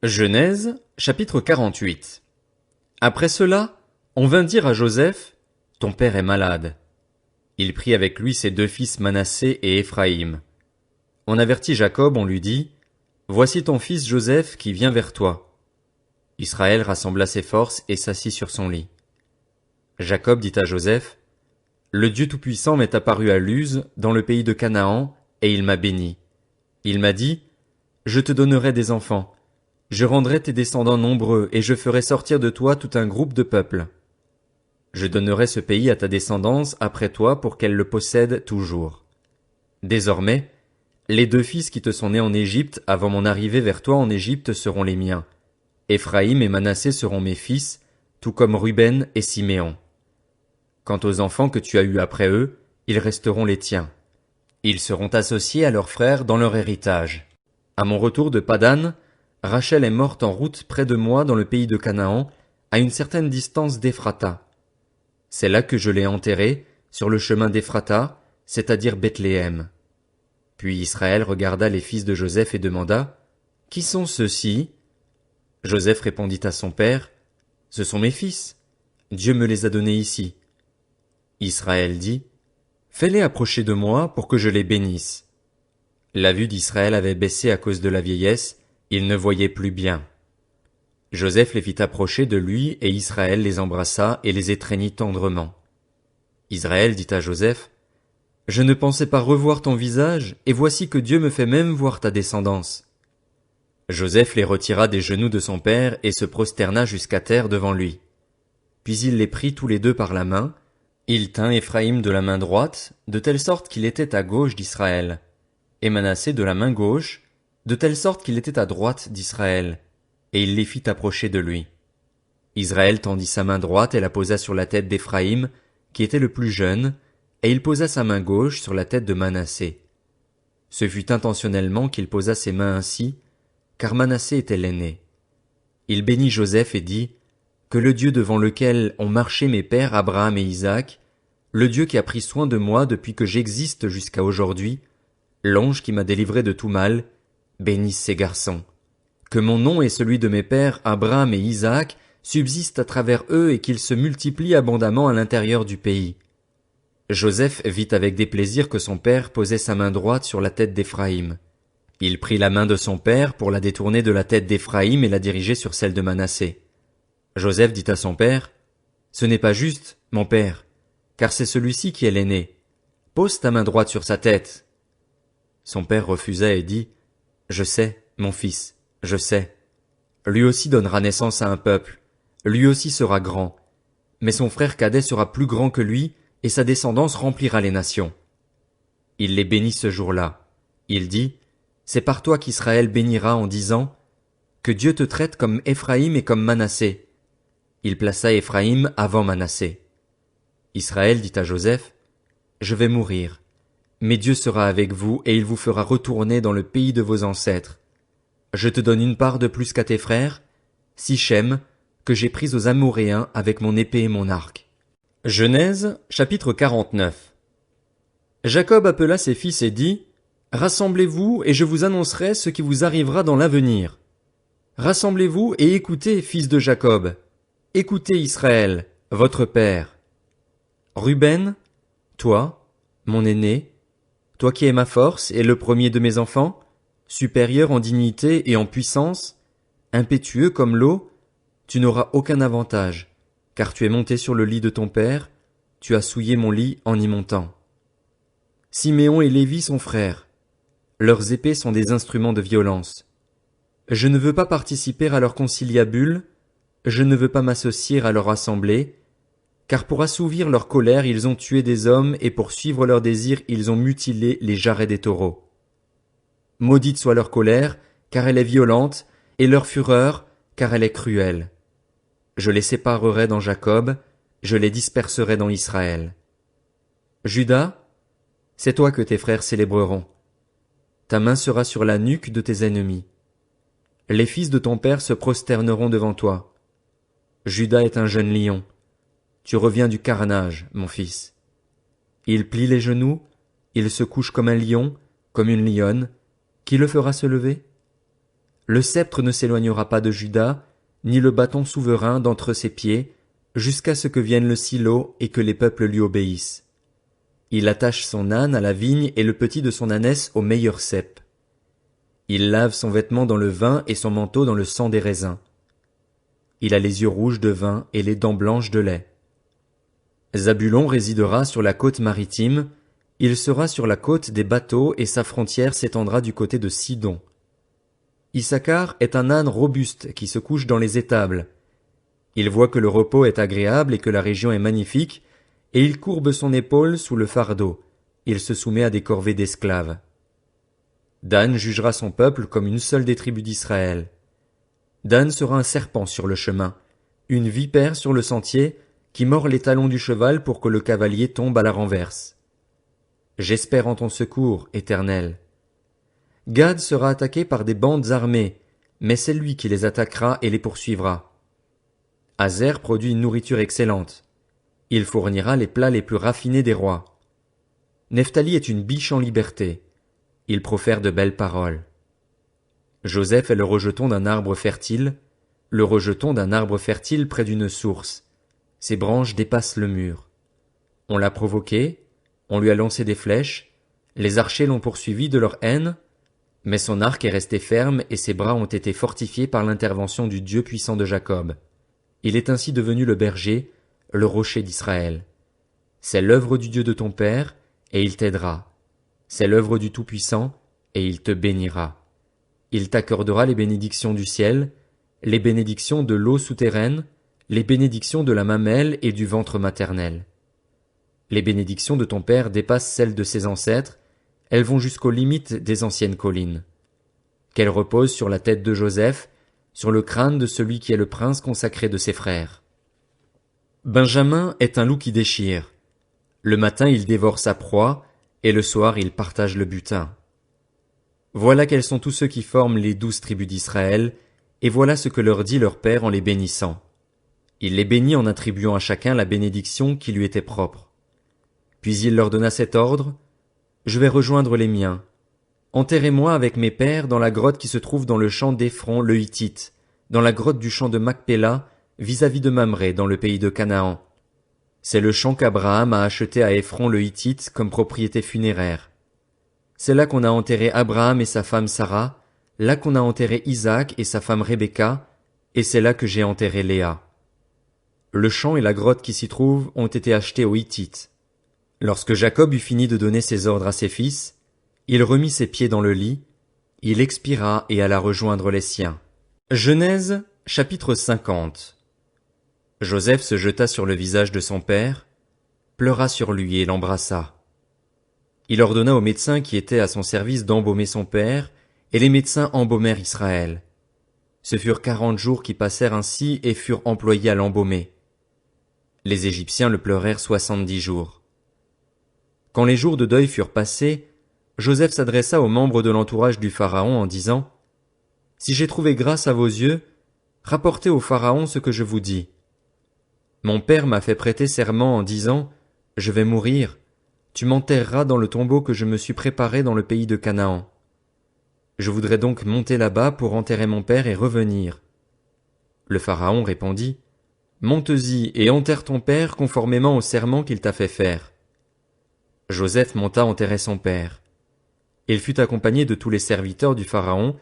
Genèse, chapitre 48. Après cela, on vint dire à Joseph, « Ton père est malade. » Il prit avec lui ses deux fils Manassé et Éphraïm. On avertit Jacob, on lui dit, « Voici ton fils Joseph qui vient vers toi. » Israël rassembla ses forces et s'assit sur son lit. Jacob dit à Joseph, « Le Dieu Tout-Puissant m'est apparu à Luz, dans le pays de Canaan, et il m'a béni. Il m'a dit, « Je te donnerai des enfants. Je rendrai tes descendants nombreux, et je ferai sortir de toi tout un groupe de peuples. Je donnerai ce pays à ta descendance après toi pour qu'elle le possède toujours. Désormais, les deux fils qui te sont nés en Égypte avant mon arrivée vers toi en Égypte seront les miens. Éphraïm et Manassé seront mes fils, tout comme Ruben et Siméon. Quant aux enfants que tu as eus après eux, ils resteront les tiens. Ils seront associés à leurs frères dans leur héritage. À mon retour de Padan, Rachel est morte en route près de moi dans le pays de Canaan, à une certaine distance d'Éphrata. C'est là que je l'ai enterrée, sur le chemin d'Éphrata, c'est-à-dire Bethléem. Puis Israël regarda les fils de Joseph et demanda, « Qui sont ceux-ci » Joseph répondit à son père, « Ce sont mes fils. Dieu me les a donnés ici. » Israël dit, « Fais-les approcher de moi pour que je les bénisse. » La vue d'Israël avait baissé à cause de la vieillesse, il ne voyait plus bien. Joseph les fit approcher de lui et Israël les embrassa et les étreignit tendrement. Israël dit à Joseph, « Je ne pensais pas revoir ton visage, et voici que Dieu me fait même voir ta descendance. » Joseph les retira des genoux de son père et se prosterna jusqu'à terre devant lui. Puis il les prit tous les deux par la main, il tint Éphraïm de la main droite, de telle sorte qu'il était à gauche d'Israël, et Manassé de la main gauche, de telle sorte qu'il était à droite d'Israël, et il les fit approcher de lui. Israël tendit sa main droite et la posa sur la tête d'Éphraïm, qui était le plus jeune, et il posa sa main gauche sur la tête de Manassé. Ce fut intentionnellement qu'il posa ses mains ainsi, car Manassé était l'aîné. Il bénit Joseph et dit, « Que le Dieu devant lequel ont marché mes pères Abraham et Isaac, le Dieu qui a pris soin de moi depuis que j'existe jusqu'à aujourd'hui, l'ange qui m'a délivré de tout mal, bénisse ces garçons. Que mon nom et celui de mes pères Abraham et Isaac subsistent à travers eux et qu'ils se multiplient abondamment à l'intérieur du pays. » Joseph vit avec déplaisir que son père posait sa main droite sur la tête d'Éphraïm. Il prit la main de son père pour la détourner de la tête d'Éphraïm et la diriger sur celle de Manassé. Joseph dit à son père, « Ce n'est pas juste, mon père, car c'est celui-ci qui est l'aîné. Pose ta main droite sur sa tête. » Son père refusa et dit, « Je sais, mon fils, je sais. Lui aussi donnera naissance à un peuple, lui aussi sera grand, mais son frère cadet sera plus grand que lui, et sa descendance remplira les nations. » Il les bénit ce jour-là. Il dit, « C'est par toi qu'Israël bénira en disant, que Dieu te traite comme Éphraïm et comme Manassé. » Il plaça Éphraïm avant Manassé. Israël dit à Joseph, « Je vais mourir, mais Dieu sera avec vous et il vous fera retourner dans le pays de vos ancêtres. Je te donne une part de plus qu'à tes frères, Sichem, que j'ai pris aux Amoréens avec mon épée et mon arc. » Genèse, chapitre 49. Jacob appela ses fils et dit, « Rassemblez-vous et je vous annoncerai ce qui vous arrivera dans l'avenir. Rassemblez-vous et écoutez, fils de Jacob. Écoutez Israël, votre père. Ruben, toi, mon aîné, toi qui es ma force et le premier de mes enfants, supérieur en dignité et en puissance, impétueux comme l'eau, tu n'auras aucun avantage, car tu es monté sur le lit de ton père, tu as souillé mon lit en y montant. Siméon et Lévi sont frères. Leurs épées sont des instruments de violence. Je ne veux pas participer à leur conciliabule, je ne veux pas m'associer à leur assemblée, car pour assouvir leur colère ils ont tué des hommes et pour suivre leurs désirs ils ont mutilé les jarrets des taureaux. Maudite soit leur colère, car elle est violente, et leur fureur, car elle est cruelle. Je les séparerai dans Jacob, je les disperserai dans Israël. Judas, c'est toi que tes frères célébreront. Ta main sera sur la nuque de tes ennemis. Les fils de ton père se prosterneront devant toi. Judas est un jeune lion. Tu reviens du carnage, mon fils. Il plie les genoux, il se couche comme un lion, comme une lionne. Qui le fera se lever? Le sceptre ne s'éloignera pas de Juda, ni le bâton souverain d'entre ses pieds, jusqu'à ce que vienne le silo et que les peuples lui obéissent. Il attache son âne à la vigne et le petit de son ânesse au meilleur cep. Il lave son vêtement dans le vin et son manteau dans le sang des raisins. Il a les yeux rouges de vin et les dents blanches de lait. Zabulon résidera sur la côte maritime, il sera sur la côte des bateaux et sa frontière s'étendra du côté de Sidon. Issacar est un âne robuste qui se couche dans les étables. Il voit que le repos est agréable et que la région est magnifique, et il courbe son épaule sous le fardeau, il se soumet à des corvées d'esclaves. Dan jugera son peuple comme une seule des tribus d'Israël. Dan sera un serpent sur le chemin, une vipère sur le sentier, qui mord les talons du cheval pour que le cavalier tombe à la renverse. J'espère en ton secours, Éternel. Gad sera attaqué par des bandes armées, mais c'est lui qui les attaquera et les poursuivra. Azer produit une nourriture excellente. Il fournira les plats les plus raffinés des rois. Nephtali est une biche en liberté. Il profère de belles paroles. Joseph est le rejeton d'un arbre fertile près d'une source. Ses branches dépassent le mur. On l'a provoqué, on lui a lancé des flèches, les archers l'ont poursuivi de leur haine, mais son arc est resté ferme et ses bras ont été fortifiés par l'intervention du Dieu puissant de Jacob. Il est ainsi devenu le berger, le rocher d'Israël. C'est l'œuvre du Dieu de ton père, et il t'aidera. C'est l'œuvre du Tout-Puissant, et il te bénira. Il t'accordera les bénédictions du ciel, les bénédictions de l'eau souterraine, les bénédictions de la mamelle et du ventre maternel. Les bénédictions de ton père dépassent celles de ses ancêtres, elles vont jusqu'aux limites des anciennes collines. Qu'elles reposent sur la tête de Joseph, sur le crâne de celui qui est le prince consacré de ses frères. Benjamin est un loup qui déchire. Le matin il dévore sa proie, et le soir il partage le butin. Voilà quels sont tous ceux qui forment les 12 tribus d'Israël, et voilà ce que leur dit leur père en les bénissant. Il les bénit en attribuant à chacun la bénédiction qui lui était propre. Puis il leur donna cet ordre: Je vais rejoindre les miens. Enterrez-moi avec mes pères dans la grotte qui se trouve dans le champ d'Éphron le Hittite, dans la grotte du champ de Macpéla, vis-à-vis de Mamré, dans le pays de Canaan. C'est le champ qu'Abraham a acheté à Éphron le Hittite comme propriété funéraire. C'est là qu'on a enterré Abraham et sa femme Sarah, là qu'on a enterré Isaac et sa femme Rebecca, et c'est là que j'ai enterré Léa. Le champ et la grotte qui s'y trouvent ont été achetés aux Hittites. Lorsque Jacob eut fini de donner ses ordres à ses fils, il remit ses pieds dans le lit, il expira et alla rejoindre les siens. Genèse, chapitre 50. Joseph se jeta sur le visage de son père, pleura sur lui et l'embrassa. Il ordonna aux médecins qui étaient à son service d'embaumer son père, et les médecins embaumèrent Israël. Ce furent 40 jours qui passèrent ainsi et furent employés à l'embaumer. Les Égyptiens le pleurèrent 70 jours. Quand les jours de deuil furent passés, Joseph s'adressa aux membres de l'entourage du Pharaon en disant: « Si j'ai trouvé grâce à vos yeux, rapportez au Pharaon ce que je vous dis. Mon père m'a fait prêter serment en disant: Je vais mourir, tu m'enterreras dans le tombeau que je me suis préparé dans le pays de Canaan. Je voudrais donc monter là-bas pour enterrer mon père et revenir. » Le Pharaon répondit: « Monte-y et enterre ton père conformément au serment qu'il t'a fait faire. » Joseph monta enterrer son père. Il fut accompagné de tous les serviteurs du Pharaon,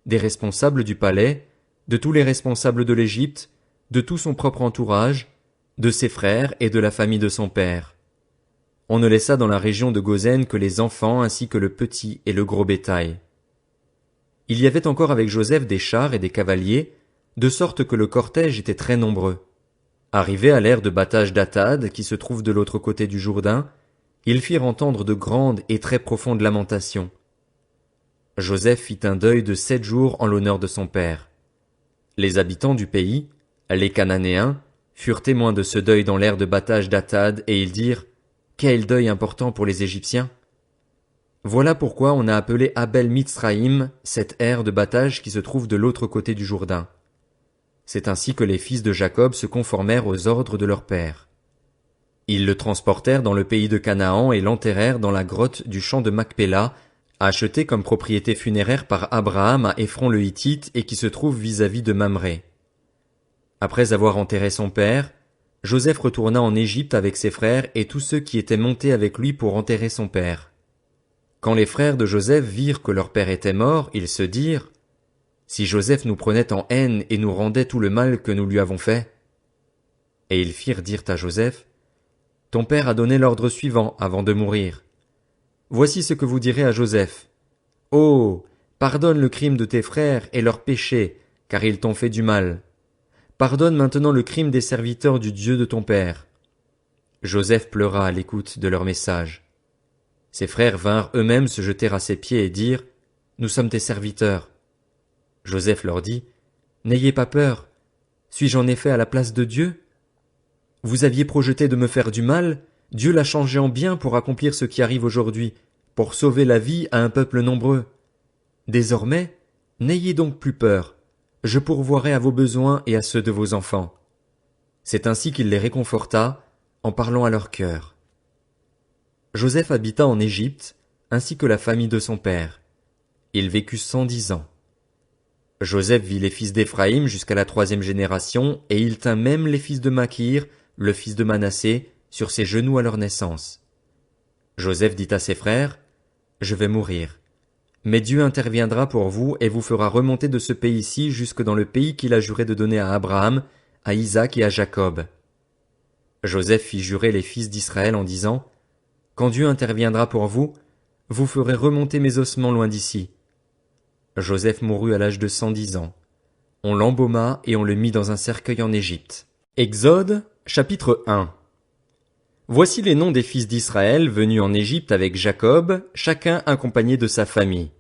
des responsables du palais, de tous les responsables de l'Égypte, de tout son propre entourage, de ses frères et de la famille de son père. On ne laissa dans la région de Goshen que les enfants ainsi que le petit et le gros bétail. Il y avait encore avec Joseph des chars et des cavaliers, de sorte que le cortège était très nombreux. Arrivés à l'aire de battage d'Atad, qui se trouve de l'autre côté du Jourdain, ils firent entendre de grandes et très profondes lamentations. Joseph fit un deuil de 7 jours en l'honneur de son père. Les habitants du pays, les Cananéens, furent témoins de ce deuil dans l'aire de battage d'Atad, et ils dirent: « Quel deuil important pour les Égyptiens ! Voilà pourquoi on a appelé Abel Mitzraïm cette aire de battage qui se trouve de l'autre côté du Jourdain. » C'est ainsi que les fils de Jacob se conformèrent aux ordres de leur père. Ils le transportèrent dans le pays de Canaan et l'enterrèrent dans la grotte du champ de Macpéla, acheté comme propriété funéraire par Abraham à Éphron le Hittite et qui se trouve vis-à-vis de Mamré. Après avoir enterré son père, Joseph retourna en Égypte avec ses frères et tous ceux qui étaient montés avec lui pour enterrer son père. Quand les frères de Joseph virent que leur père était mort, ils se dirent: Si Joseph nous prenait en haine et nous rendait tout le mal que nous lui avons fait. Et ils firent dire à Joseph: Ton père a donné l'ordre suivant avant de mourir. Voici ce que vous direz à Joseph. Oh, pardonne le crime de tes frères et leurs péchés, car ils t'ont fait du mal. Pardonne maintenant le crime des serviteurs du Dieu de ton père. Joseph pleura à l'écoute de leur message. Ses frères vinrent eux-mêmes se jeter à ses pieds et dirent: Nous sommes tes serviteurs. Joseph leur dit: N'ayez pas peur. Suis-je en effet à la place de Dieu? Vous aviez projeté de me faire du mal, Dieu l'a changé en bien pour accomplir ce qui arrive aujourd'hui, pour sauver la vie à un peuple nombreux. Désormais, n'ayez donc plus peur. Je pourvoirai à vos besoins et à ceux de vos enfants. C'est ainsi qu'il les réconforta, en parlant à leur cœur. Joseph habita en Égypte, ainsi que la famille de son père. Il vécut 110 ans. Joseph vit les fils d'Éphraïm jusqu'à la 3e génération, et il tint même les fils de Makir, le fils de Manassé, sur ses genoux à leur naissance. Joseph dit à ses frères: Je vais mourir. Mais Dieu interviendra pour vous et vous fera remonter de ce pays-ci jusque dans le pays qu'il a juré de donner à Abraham, à Isaac et à Jacob. Joseph fit jurer les fils d'Israël en disant: Quand Dieu interviendra pour vous, vous ferez remonter mes ossements loin d'ici. Joseph mourut à l'âge de 110 ans. On l'embauma et on le mit dans un cercueil en Égypte. Exode, chapitre 1. Voici les noms des fils d'Israël venus en Égypte avec Jacob, chacun accompagné de sa famille.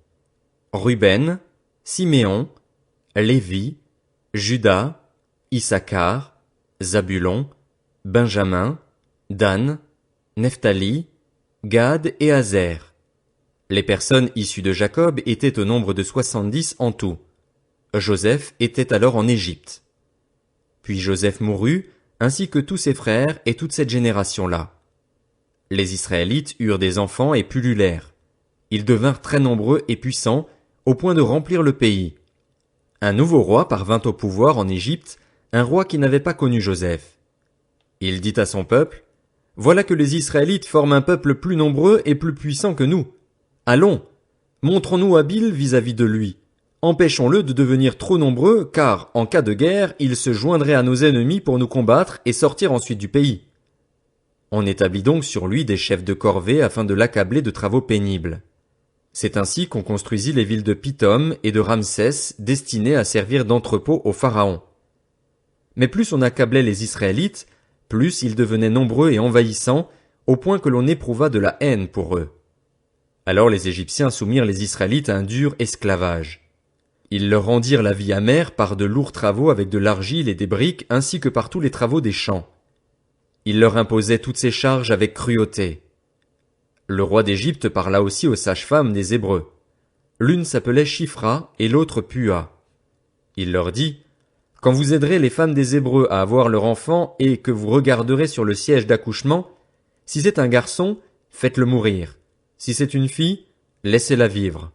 Ruben, Siméon, Lévi, Juda, Issachar, Zabulon, Benjamin, Dan, Nephtali, Gad et Azer. Les personnes issues de Jacob étaient au nombre de 70 en tout. Joseph était alors en Égypte. Puis Joseph mourut, ainsi que tous ses frères et toute cette génération-là. Les Israélites eurent des enfants et pullulèrent. Ils devinrent très nombreux et puissants, au point de remplir le pays. Un nouveau roi parvint au pouvoir en Égypte, un roi qui n'avait pas connu Joseph. Il dit à son peuple: Voilà que les Israélites forment un peuple plus nombreux et plus puissant que nous. Allons, montrons-nous habiles vis-à-vis de lui. Empêchons-le de devenir trop nombreux, car, en cas de guerre, il se joindrait à nos ennemis pour nous combattre et sortir ensuite du pays. On établit donc sur lui des chefs de corvée afin de l'accabler de travaux pénibles. C'est ainsi qu'on construisit les villes de Pithom et de Ramsès, destinées à servir d'entrepôt au pharaon. Mais plus on accablait les Israélites, plus ils devenaient nombreux et envahissants, au point que l'on éprouva de la haine pour eux. Alors les Égyptiens soumirent les Israélites à un dur esclavage. Ils leur rendirent la vie amère par de lourds travaux avec de l'argile et des briques ainsi que par tous les travaux des champs. Ils leur imposaient toutes ces charges avec cruauté. Le roi d'Égypte parla aussi aux sages-femmes des Hébreux. L'une s'appelait Shifra et l'autre Pua. Il leur dit: Quand vous aiderez les femmes des Hébreux à avoir leur enfant et que vous regarderez sur le siège d'accouchement, si c'est un garçon, faites-le mourir. Si c'est une fille, laissez-la vivre.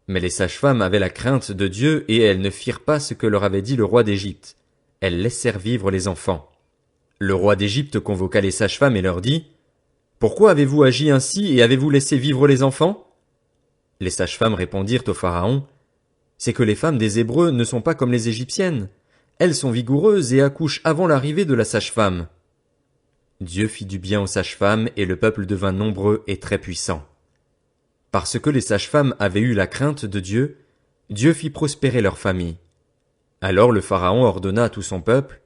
Mais les sages-femmes avaient la crainte de Dieu et elles ne firent pas ce que leur avait dit le roi d'Égypte. Elles laissèrent vivre les enfants. Le roi d'Égypte convoqua les sages-femmes et leur dit: Pourquoi avez-vous agi ainsi et avez-vous laissé vivre les enfants? Les sages-femmes répondirent au Pharaon: C'est que les femmes des Hébreux ne sont pas comme les Égyptiennes. Elles sont vigoureuses et accouchent avant l'arrivée de la sage-femme. Dieu fit du bien aux sages-femmes et le peuple devint nombreux et très puissant. Parce que les sages-femmes avaient eu la crainte de Dieu, Dieu fit prospérer leur famille. Alors le Pharaon ordonna à tout son peuple: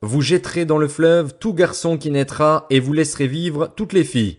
Vous jetterez dans le fleuve tout garçon qui naîtra et vous laisserez vivre toutes les filles.